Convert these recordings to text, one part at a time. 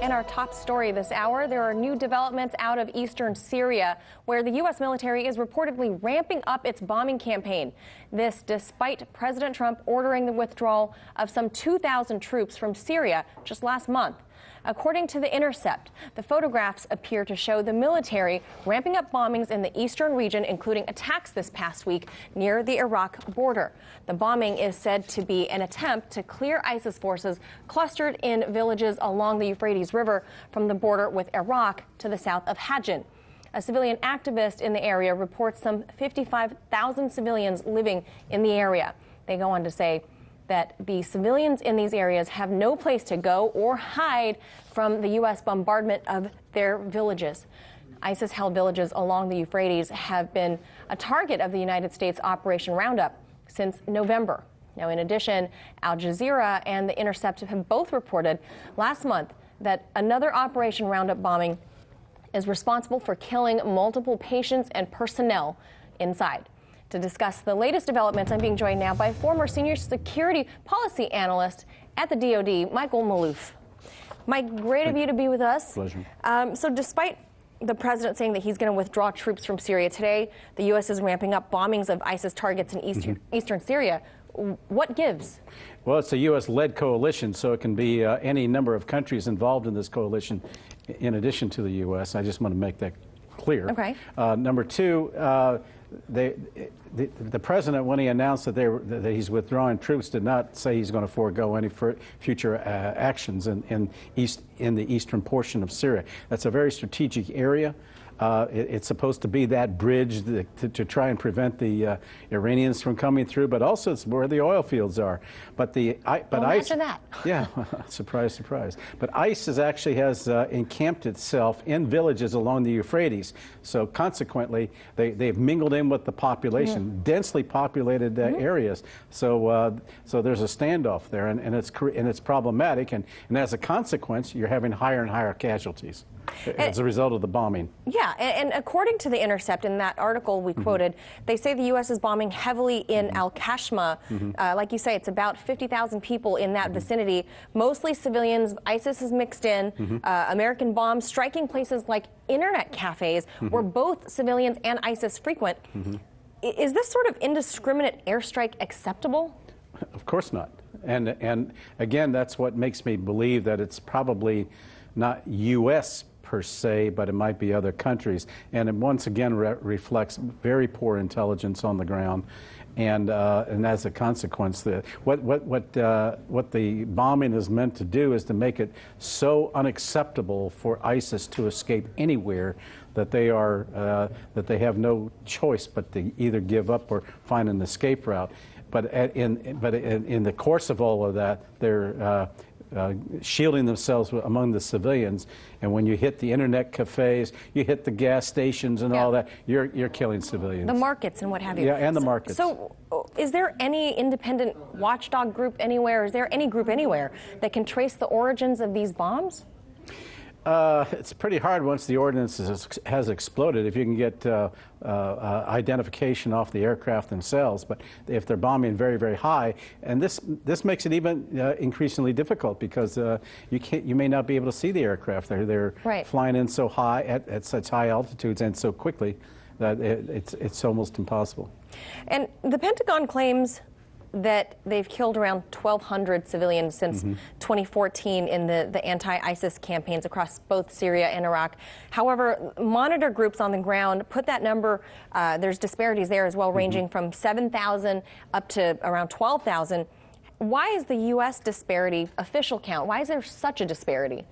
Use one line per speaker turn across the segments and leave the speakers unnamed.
And our top story this hour, there are new developments out of eastern Syria, where the U.S. military is reportedly ramping up its bombing campaign. This despite President Trump ordering the withdrawal of some 2,000 troops from Syria just last month. According to The Intercept, the photographs appear to show the military ramping up bombings in the eastern region, including attacks this past week near the Iraq border. The bombing is said to be an attempt to clear ISIS forces clustered in villages along the Euphrates River from the border with Iraq to the south of Hajin. A civilian activist in the area reports some 55,000 civilians living in the area. They go on to say that the civilians in these areas have no place to go or hide from the U.S. bombardment of their villages. ISIS-held villages along the Euphrates have been a target of the United States Operation Roundup since November. Now, in addition, Al Jazeera and The Intercept have both reported last month that another Operation Roundup bombing is responsible for killing multiple patients and personnel inside. To discuss the latest developments, I'm being joined now by former senior security policy analyst at the DoD, Michael Maloof. Mike, great of you to be with us.
Pleasure.
So despite the president saying that he's going to withdraw troops from Syria today, the U.S. is ramping up bombings of ISIS targets in eastern Syria. What gives?
Well, it's a U.S.-led coalition, so it can be any number of countries involved in this coalition in addition to the U.S. I just want to make that clear.
Okay.
Number two, the president, when he announced that he's withdrawing troops, did not say he's going to forego any future actions in the eastern portion of Syria. That's a very strategic area. It's supposed to be that bridge to try and prevent the Iranians from coming through, but also it's where the oil fields are. But
imagine that.
Yeah, surprise, surprise. But ISIS actually has encamped itself in villages along the Euphrates. So consequently, they've mingled in with the population, densely populated areas. So there's a standoff there, and it's problematic. And as a consequence, you're having higher and higher casualties as a result of the bombing.
Yeah, and according to The Intercept, in that article we quoted, they say the U.S. is bombing heavily in Al-Kashma. Like you say, it's about 50,000 people in that vicinity, mostly civilians. ISIS is mixed in. American bombs striking places like internet cafes where both civilians and ISIS frequent. Is this sort of indiscriminate airstrike acceptable?
Of course not. And again, that's what makes me believe that it's probably not U.S. per se, but it might be other countries. And it once again reflects very poor intelligence on the ground. And as a consequence, what the bombing is meant to do is to make it so unacceptable for ISIS to escape anywhere that they have no choice but to either give up or find an escape route. But in the course of all of that, they're shielding themselves among the civilians, and when you hit the internet cafes, you hit the gas stations and all that, you're killing civilians.
The markets and what have you.
Yeah, and the markets.
So is there any independent watchdog group anywhere? Is there any group anywhere that can trace the origins of these bombs?
It's pretty hard once the ordnance has exploded if you can get identification off the aircraft themselves. But if they're bombing very, very high, and this makes it even increasingly difficult because you may not be able to see the aircraft. They're flying in so high at such high altitudes and so quickly that it's almost impossible.
And the Pentagon claims that they've killed around 1,200 civilians since 2014 in the anti-ISIS campaigns across both Syria and Iraq. However, monitor groups on the ground put that number, there's disparities there as well, ranging from 7,000 up to around 12,000. Why is the U.S. disparity official count? Why is there such a disparity?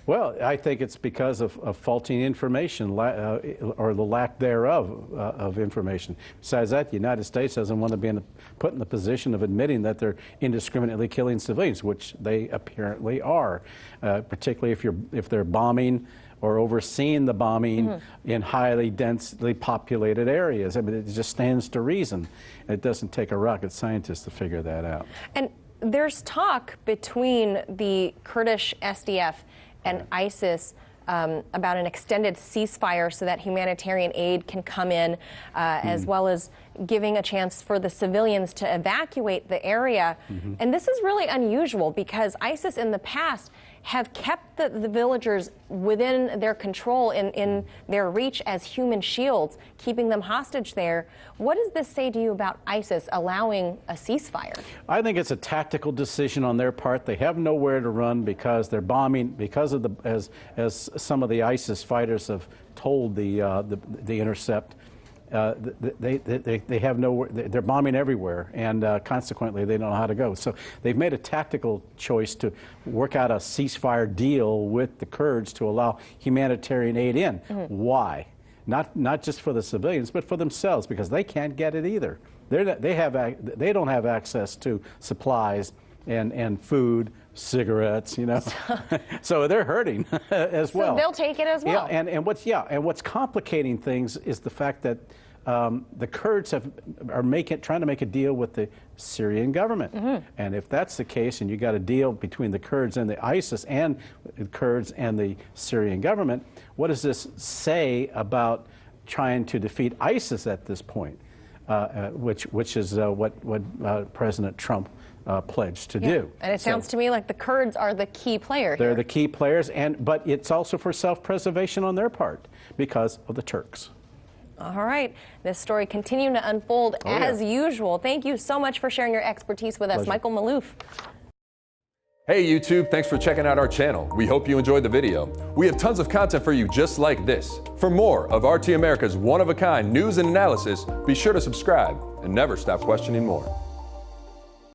Well,
I think it's because of faulty information or the lack thereof of information. Besides that, the United States doesn't want to be put in the position of admitting that they're indiscriminately killing civilians, which they apparently are, particularly if they're bombing or overseeing the bombing in highly densely populated areas. I mean, it just stands to reason. It doesn't take a rocket scientist to figure that out.
And there's talk between the Kurdish SDF and ISIS about an extended ceasefire so that humanitarian aid can come in, as well as giving a chance for the civilians to evacuate the area. And this is really unusual because ISIS in the past have kept the villagers within their control, in their reach as human shields, keeping them hostage there. What does this say to you about ISIS allowing a ceasefire?
I think it's a tactical decision on their part. They have nowhere to run because they're bombing, because of as some of the ISIS fighters have told the Intercept. They have nowhere. They're bombing everywhere, and consequently, they don't know how to go. So they've made a tactical choice to work out a ceasefire deal with the Kurds to allow humanitarian aid in. Why? Not just for the civilians, but for themselves, because they can't get it either. They don't have access to supplies and food, cigarettes, you know. So they're hurting as well.
So they'll take it as well.
Yeah, and what's complicating things is the fact that the Kurds are trying to make a deal with the Syrian government. And if that's the case, and you got a deal between the Kurds and the ISIS and the Kurds and the Syrian government, what does this say about trying to defeat ISIS at this point? Which is what President Trump pledged to do.
And it sounds to me like the Kurds are the key player
They're
here.
the key players, but it's also for self-preservation on their part because of the Turks.
All right. This story continuing to unfold as usual. Thank you so much for sharing your expertise with us, Michael Maloof.
Hey YouTube, thanks for checking out our channel. We hope you enjoyed the video. We have tons of content for you just like this. For more of RT America's one-of-a-kind news and analysis, be sure to subscribe and never stop questioning more.